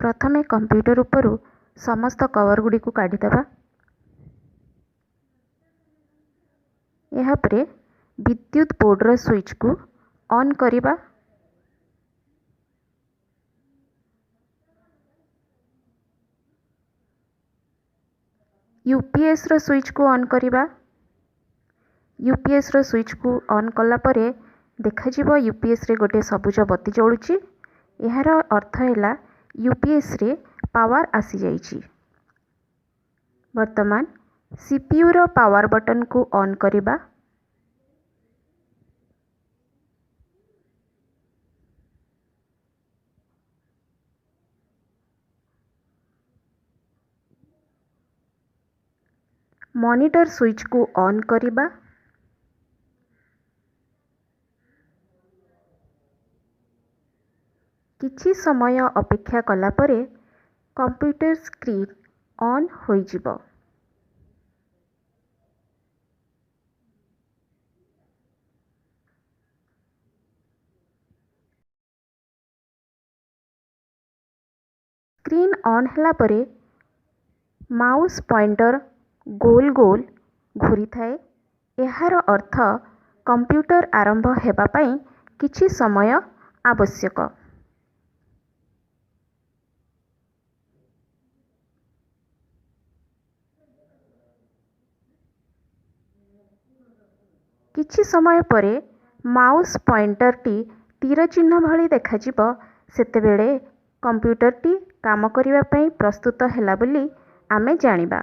प्रथमे कंप्यूटर उपरू समस्त कवर गुड़ी को काढ़ीदेवा। यापर विद्युत बोर्डर स्विच को ऑन करिबा। यूपीएस रो स्विच को ऑन करिबा। यूपीएस रो स्विच को ऑन कला परे देखाजिबो यूपीएस रे गोटे सबुज बत्ती जळुची। यार अर्थ है यूपीएस रे पावर आसी जाइछि। वर्तमान सीपीयू रो पावर बटन को ऑन करिबा। मॉनिटर स्विच को ऑन करिबा। किछि समय अपेक्षा कला परे कंप्यूटर स्क्रीन ऑन हो जिवो। स्क्रीन ऑन हला परे माउस पॉइंटर गोल गोल घूरी थाए। यार अर्थ कंप्यूटर आरंभ हेबा पई किछि समय आवश्यक। किछि समय परे माउस पॉइंटर टी तीर चिन्ह भली देखाजिबो। सेतेबेले कंप्यूटर टी काम करिबा पई प्रस्तुत हैला बोली आमे जानिबा।